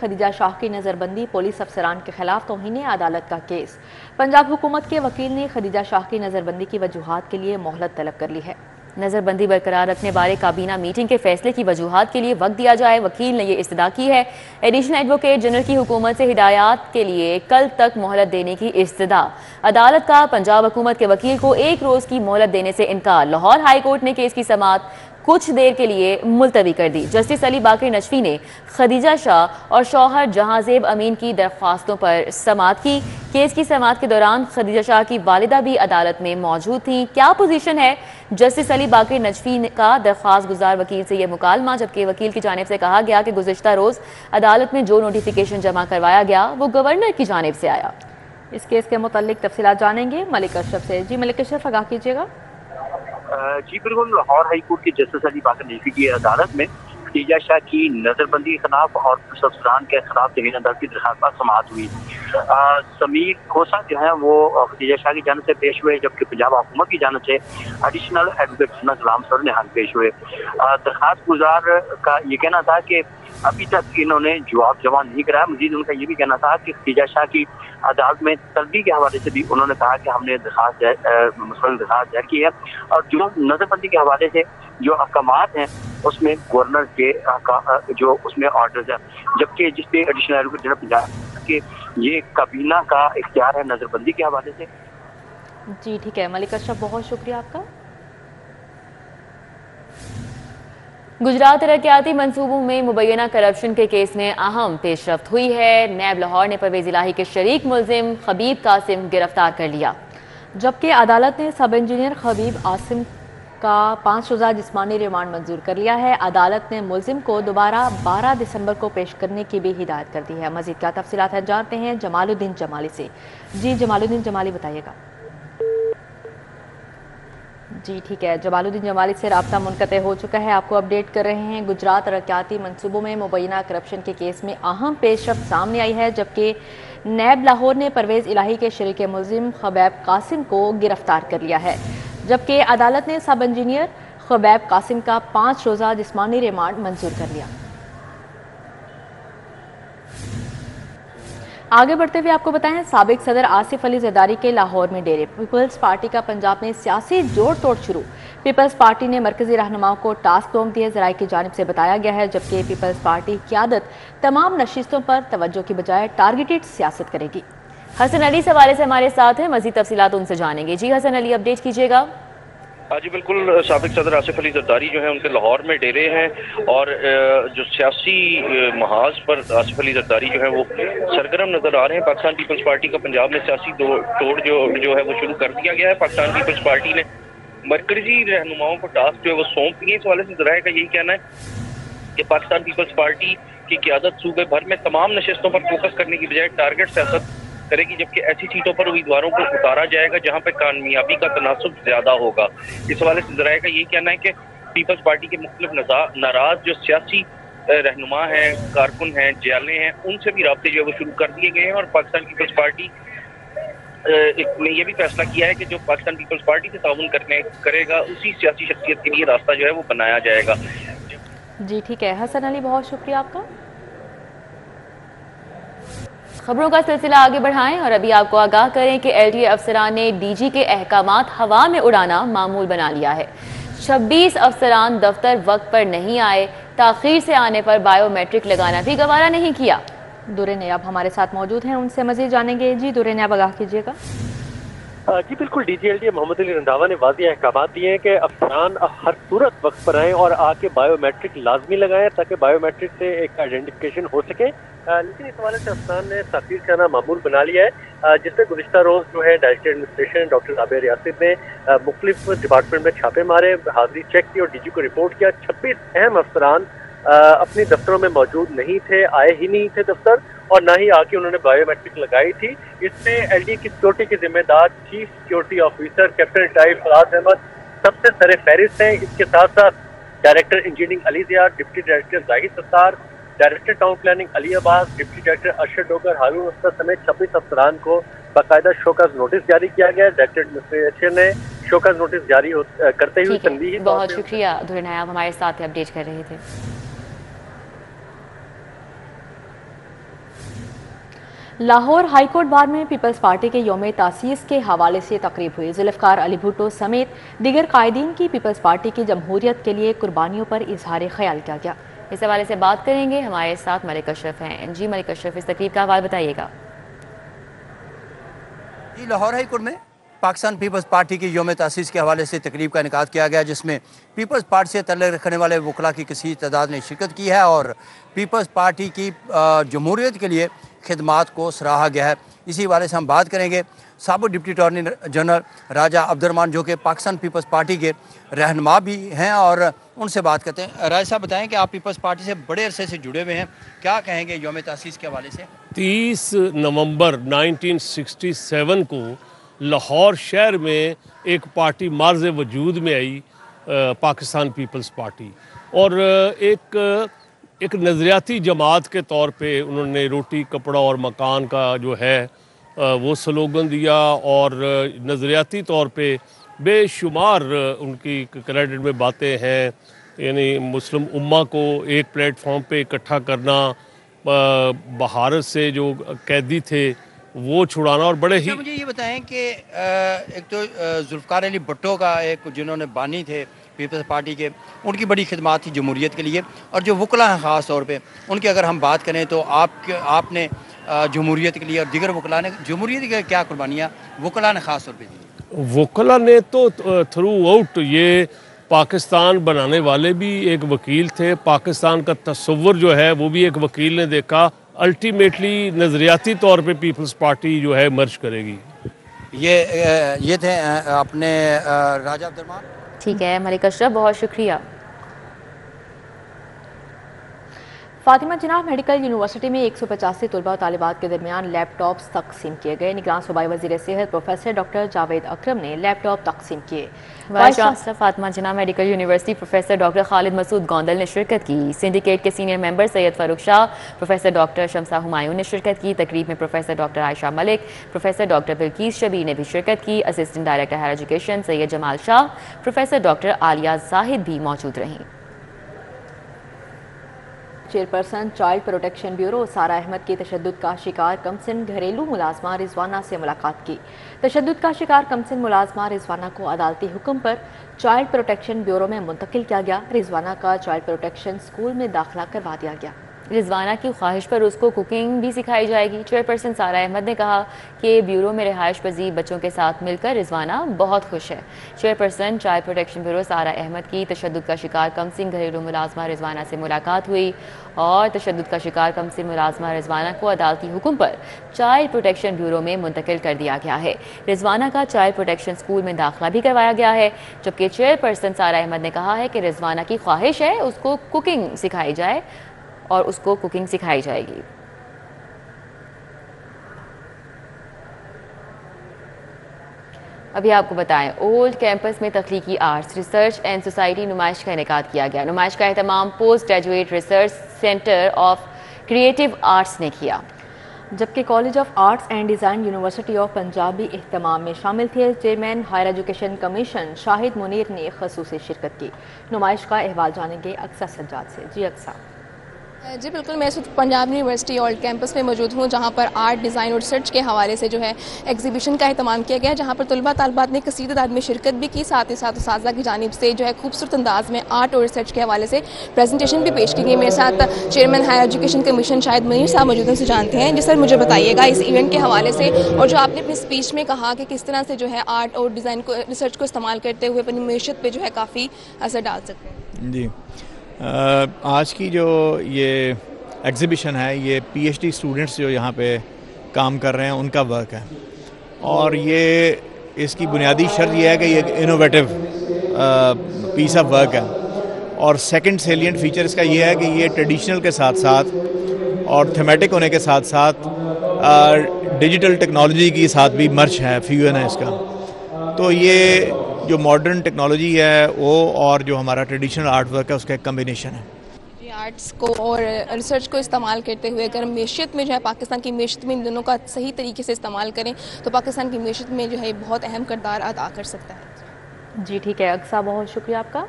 खदीजा शाह की नज़रबंदी, पुलिस अफसरान के खिलाफ तौहीन अदालत का केस। पंजाब हुकूमत के वकील ने खदीजा शाह की नज़रबंदी की वजूहात के लिए मोहलत तलब कर ली है। नज़रबंदी बरकरार रखने बारे काबीना मीटिंग के फैसले की वजूहात के लिए वक्त दिया जाए। वकील ने यह इस्तदा की है। एडिशनल एडवोकेट जनरल की हुकूमत से हिदायत के लिए कल तक मोहलत देने की इस्तदा। अदालत का पंजाब हुकूमत के वकील को 1 रोज़ की मोहलत देने से इनकार। लाहौर हाई कोर्ट ने केस की समाअत कुछ देर के लिए मुलतवी कर दी। जस्टिस अली बाकर नजफी ने खदीजा शाह और शौहर जहांजेब अमीन की दरख्वास्तों पर समाअत की। केस की समाअत के दौरान खदीजा शाह की वालिदा भी अदालत में मौजूद थी। क्या पोजीशन है जस्टिस अली बाकर नजफी का दरख्वास्त गुजार वकील से यह मुकालमा, जबकि वकील की जानिब से कहा गया कि गुज़िश्ता रोज अदालत में जो नोटिफिकेशन जमा करवाया गया वो गवर्नर की जानिब से आया। इस केस के मुतालिक तफसीलात जानेंगे मलिक अशरफ से। जी मलिक अशरफ, आगाह कीजिएगा। जी बिल्कुल, लाहौर हाई कोर्ट की जस्टिस अली बाकर नजफी की अदालत में खदीजा शाह की नजरबंदी के खिलाफ और अफसरान के खिलाफ तौहीन अदालत की दरख्वास्त पर समाअत हुई। समीर खोसा जो है वो खदीजा शाह की जानिब से पेश हुए, जबकि पंजाब हुकूमत की जानिब से एडिशनल एडवोकेट जनरल गुलाम सर निहाल पेश हुए। दरख्वास्त गुजार का ये कहना था कि अभी तक इन्होंने जवाब जमा नहीं कराया। मजीद उनका ये भी कहना था कि खदीजा शाह की अदालत में तलबी के हवाले से भी उन्होंने कहा कि हमने दरख्वास्त दायर की है और जो नजरबंदी के हवाले से जो अहकामात हैं उसमें गवर्नर के जो उसमें ऑर्डर्स हैं, जबकि जिसपे एडिशनल एडवोकेट जनरल पंजाब के ये काबीना का इख्तियार है नजरबंदी के हवाले से। जी ठीक है मलिक अशरफ, बहुत शुक्रिया आपका। गुजरात तरक्याती मंसूबों में मुबैना करप्शन के केस में अहम पेशरफ्त हुई है। नैब लाहौर ने परवेज इलाही के शरीक मुलजिम खबीब कासिम गिरफ्तार कर लिया, जबकि अदालत ने सब इंजीनियर खबीब आसिम का 5 रोज़ा जिस्मानी रिमांड मंजूर कर लिया है। अदालत ने मुलजिम को दोबारा 12 दिसंबर को पेश करने की भी हिदायत कर दी है। मजीद क्या तफसीलात है जानते हैं जमालुद्दीन जमाली से। जी जमालुद्दीन जमाली, बताइएगा। जी ठीक है, जमालुद्दीन जमाली से रब्ता मुनक़ते हो चुका है, आपको अपडेट कर रहे हैं। गुजरात तरक्याती मंसूबों में मुबैना करप्शन के केस में अहम पेशरफ्त सामने आई है, जबकि नैब लाहौर ने परवेज इलाही के शरीक मुलजिम खबैब कासिम को गिरफ्तार कर लिया है, जबकि अदालत ने सब इंजीनियर खबैब कासिम का 5 रोज़ा जिस्मानी रिमांड मंजूर कर लिया। आगे बढ़ते हुए आपको बताएं, साबिक सदर आसिफ अली जरदारी के लाहौर में डेरे। पीपल्स पार्टी का पंजाब में सियासी जोड़ तोड़ शुरू। पीपल्स पार्टी ने मरकजी रहनुमाओं को टास्क सौंप दिए, जराये की जानिब से बताया गया है, जबकि पीपल्स पार्टी की क़यादत तमाम नशिस्तों पर तवज्जो की बजाय टारगेटेड सियासत करेगी। हसन अली सवाले से हमारे साथ हैं, मजीद तफसीलात उनसे जानेंगे। जी हसन अली, अपडेट कीजिएगा। हाँ जी बिल्कुल, साबिक सदर आसिफ अली जरदारी जो है उनके लाहौर में डेरे हैं और जो सियासी महाज पर आसिफ अली जरदारी जो है वो सरगर्म नजर आ रहे हैं। पाकिस्तान पीपल्स पार्टी का पंजाब में सियासी तोड़ जो है वो शुरू कर दिया गया है। पाकिस्तान पीपल्स पार्टी ने मरकजी रहनुमाओं को टास्क जो है वो सौंप दिए। इस वाले से जराये का यही कहना है कि पाकिस्तान पीपल्स पार्टी की क़यादत सूबे भर में तमाम नशिस्तों पर फोकस करने की बजाय टारगेट सियासत करेगी, जबकि ऐसी सीटों पर उम्मीदवारों को उतारा जाएगा जहां पर कामयाबी का तनासुब ज्यादा होगा। इस हवाले से जराये का यही कहना है कि पीपल्स पार्टी के मुख्तलिफ नाराज जो सियासी रहनुमा हैं, कारकुन हैं, जयाले हैं, उनसे भी राब्ते जो है वो शुरू कर दिए गए हैं और पाकिस्तान पीपल्स पार्टी ने यह भी फैसला किया है कि जो पाकिस्तान पीपल्स पार्टी से ताउन करेगा उसी सियासी शख्सियत के लिए रास्ता जो है वो बनाया जाएगा। जी ठीक है हसन अली, बहुत शुक्रिया आपका। खबरों का सिलसिला आगे बढ़ाएं और अभी आपको आगाह करें कि एलटीए अफसरान ने डीजी के अहकामात हवा में उड़ाना मामूल बना लिया है। 26 अफसरान दफ्तर वक्त पर नहीं आए, ताखीर से आने पर बायोमेट्रिक लगाना भी गवारा नहीं किया। दुरे नयाब हमारे साथ मौजूद हैं, उनसे मजीद जानेंगे। जी दुरे नयाब, आगाह कीजिएगा। जी बिल्कुल, डीजी एलटीए मोहम्मद अली रंधावा ने वाज़ेह अहकाम दिए हैं कि अफसरान हर सूरत वक्त पर आएँ और आके बायोमेट्रिक लाजमी लगाएं ताकि बायोमेट्रिक से एक आइडेंटिफिकेशन हो सके। लेकिन इस हवाले से अफसरान ने ताखीर से आना मामूल बना लिया है, जिससे गुज़िश्ता रोज़ जो है डायरेक्टर एडमिनिस्ट्रेशन डॉक्टर आबिर यासिर ने मुख्तलिफ डिपार्टमेंट में छापे मारे, हाजिरी चेक की और डीजी को रिपोर्ट किया। 26 अहम अफसरान अपने दफ्तरों में मौजूद नहीं थे, आए ही नहीं थे दफ्तर और ना ही आके उन्होंने बायोमेट्रिक लगाई थी। इसमें एलडी की सिक्योरिटी के जिम्मेदार chief security officer captain retired Faraz Ahmed सबसे सरे फहरिस्त हैं। इसके साथ साथ director engineering Ali Zia, deputy director Zahid Sattar, director town planning Ali Abbas, deputy director Arshad Dogar, Haroon Akhtar समेत 26 अफसरान को बाकायदा शोकज नोटिस जारी किया गया। डायरेक्टर एडमिनिस्ट्रेशन ने शोकज नोटिस जारी करते हुए तंबीह। बहुत शुक्रिया दुरे नयाब, हमारे साथ अपडेट कर रहे थे। लाहौर हाईकोर्ट बार में पीपल्स पार्टी के यौम तासीस के हवाले से तकरीब हुई। जुल्फ़िकार अली भुट्टो समेत दीगर कायदीन की पीपल्स पार्टी की जमहूरियत के लिए कुर्बानियों पर इजहार ख्याल किया गया। इस हवाले से बात करेंगे, हमारे साथ मलिक अशरफ हैं। जी मलिक अशरफ, इस तकरीब का हवाला बताइएगा। जी, लाहौर हाई कोर्ट में पाकिस्तान पीपल्स पार्टी की यौम तासीस के हवाले से तकरीब का इनेकाद किया गया, जिसमें पीपल्स पार्टी से तल्लुक़ रखने वाले वकला की कसीर तादाद ने शिरकत की है और पीपल्स पार्टी की जमहूरियत के लिए खिदमात को सराहा गया है। इसी हवाले से हम बात करेंगे साबिक़ डिप्टी अटॉर्नी जनरल राजा अब्दुर्रहमान, जो कि पाकिस्तान पीपल्स पार्टी के रहनुमा भी हैं, और उनसे बात करते हैं। राजा साहब, बताएं कि आप पीपल्स पार्टी से बड़े अरसे से जुड़े हुए हैं, क्या कहेंगे यौम तासीस के हवाले से? 30 नवंबर 1967 को लाहौर शहर में एक पार्टी मार्ज़ वजूद में आई, पाकिस्तान पीपल्स पार्टी, और एक नज़रियाती जमात के तौर पे उन्होंने रोटी कपड़ा और मकान का जो है वो स्लोगन दिया, और नज़रियाती तौर पे बेशुमार उनकी क्रेडिट में बातें हैं, यानी मुस्लिम उम्मा को एक प्लेटफॉर्म पे इकट्ठा करना, बहारत से जो कैदी थे वो छुड़ाना, और बड़े ही। मुझे ये बताएं कि एक तो जुल्फ़िकार अली भुट्टो का एक जिन्होंने बानी थे पीपल्स पार्टी के, उनकी बड़ी खिदमात थी जमहूरियत के लिए, और जो वकला हैं ख़ास तौर पे उनकी अगर हम बात करें तो आपने जमहूरियत के लिए और दीगर वकला ने जमहूरियत की क्या कुर्बानियाँ वकला ने ख़ास तौर पर दी? वकला ने तो थ्रू आउट, ये पाकिस्तान बनाने वाले भी एक वकील थे, पाकिस्तान का तस्वुर जो है वो भी एक वकील ने देखा। अल्टीमेटली नज़रियाती तौर पे पीपल्स पार्टी जो है मर्ज करेगी। ये थे अपने राजा अब्दुर्रहमान। ठीक है मलिक अशरफ, बहुत शुक्रिया। फातिमा जिन्ना मेडिकल यूनिवर्सिटी में 185 तलबा और तालिबात के दरमियान लैपटॉप्स तकसीम किए गए। निगरान सूबाई वज़ीर सेहत प्रोफेसर डॉक्टर जावेद अकरम ने लैपटॉप तकसीम किए। Vice chancellor Fatima Jinnah medical university professor doctor Khalid Masood Gondal ने शिरकत की। सिंडिकेट के senior member Syed Farooq Shah, professor doctor Shamsa Humayun ने शिरकत की। तकरीब में professor doctor Ayesha Malik, professor doctor Bilquis Shabbir ने भी शिरकत की। Assistant director higher education Syed Jamal Shah, professor doctor Aliya Zahid भी मौजूद रहीं। चेयरपर्सन चाइल्ड प्रोटेक्शन ब्यूरो सारा अहमद की तशद्दुद का शिकार कमसिन घरेलू मुलाजमा रिजवाना से मुलाकात की। तशद्दुद का शिकार कमसिन मुलाजमा रिजवाना को अदालती हुक्म पर चाइल्ड प्रोटेक्शन ब्यूरो में मुंतकिल किया गया। रिजवाना का चाइल्ड प्रोटेक्शन स्कूल में दाखिला करवा दिया गया। रिजवाना की ख्वाहिश पर उसको कुकिंग भी सिखाई जाएगी। चेयरपर्सन सारा अहमद ने कहा कि ब्यूरो में रिहाइश पजीर बच्चों के साथ मिलकर रिजवाना बहुत खुश है। चेयरपर्सन चाइल्ड प्रोटेक्शन ब्यूरो सारा अहमद की तशद्दुद का शिकार कमसिन घरेलू मुलाजमा रिजवाना से मुलाकात हुई, और तशद्दुद का शिकार कमसिन मुलाजमा रिजवाना को अदालती हुक्म पर चाइल्ड प्रोटेक्शन ब्यूरो में मुंतकिल कर दिया गया है। रिजवाना का चाइल्ड प्रोटेक्शन स्कूल में दाखिला भी करवाया गया है, जबकि चेयरपर्सन सारा अहमद ने कहा है कि रिजवाना की ख्वाहिश है उसको कुकिंग सिखाई जाए और उसको कुकिंग सिखाई जाएगी। अभी आपको बताएं, ओल्ड कैंपस में तख्लीकी आर्ट्स रिसर्च एंड सोसाइटी नुमाइश का इनेकाद किया गया। नुमाइश का एहतमाम post graduate research centre of creative arts ने किया, जबकि college of arts and design university of Punjab भी इख्तिमाम में शामिल थे। Chairman higher education commission Shahid Munir ने खसूसी शिरकत की। नुमाइश का अहवाल जानेंगे अक्सा सज्जाद से। जी अक्सा। जी बिल्कुल, मैं इस वक्त पंजाब यूनिवर्सिटी ओल्ड कैंपस में मौजूद हूँ, जहाँ पर आर्ट डिज़ाइन और रिसर्च के हवाले से जो है एग्जीबिशन का एहतमाम किया गया, जहाँ पर तलबा तालिबात ने कसीर तादाद में शिरकत भी की। साथ ही साथ उस्ताज़ा की जानिब से जो है खूबसूरत अंदाज में आर्ट और रिसर्च के हवाले से प्रेजेंटेशन भी पेश की गई। मेरे साथ chairman higher education commission Shahid Munir साहब मौजूद हैं, से जानते हैं। जी सर, मुझे बताइएगा इस इवेंट के हवाले से, और जो आपने अपनी स्पीच में कहा कि किस तरह से जो है आर्ट और डिज़ाइन को रिसर्च को इस्तेमाल करते हुए अपनी मीशत पर जो है काफ़ी असर डाल सकते हैं। जी, आज की जो ये एग्ज़िबिशन है, ये पीएचडी स्टूडेंट्स जो यहाँ पे काम कर रहे हैं उनका वर्क है, और ये इसकी बुनियादी शर्त ये है कि ये इनोवेटिव पीस ऑफ वर्क है। और सेकंड सेलिएंट फीचर इसका ये है कि ये ट्रेडिशनल के साथ साथ और थीमेटिक होने के साथ साथ डिजिटल टेक्नोलॉजी के साथ भी मर्ज है, फ्यूजन है इसका। तो ये जो मॉडर्न टेक्नोलॉजी है वो और जो हमारा ट्रेडिशनल आर्ट वर्क है उसका एक कम्बिनेशन है। आर्ट्स को और रिसर्च को इस्तेमाल करते हुए अगर मेशियत में जो है पाकिस्तान की मेशियत में इन दोनों का सही तरीके से इस्तेमाल करें तो पाकिस्तान की मेशियत में जो है बहुत अहम किरदार अदा कर सकता है। जी ठीक है अक्सा, बहुत शुक्रिया आपका।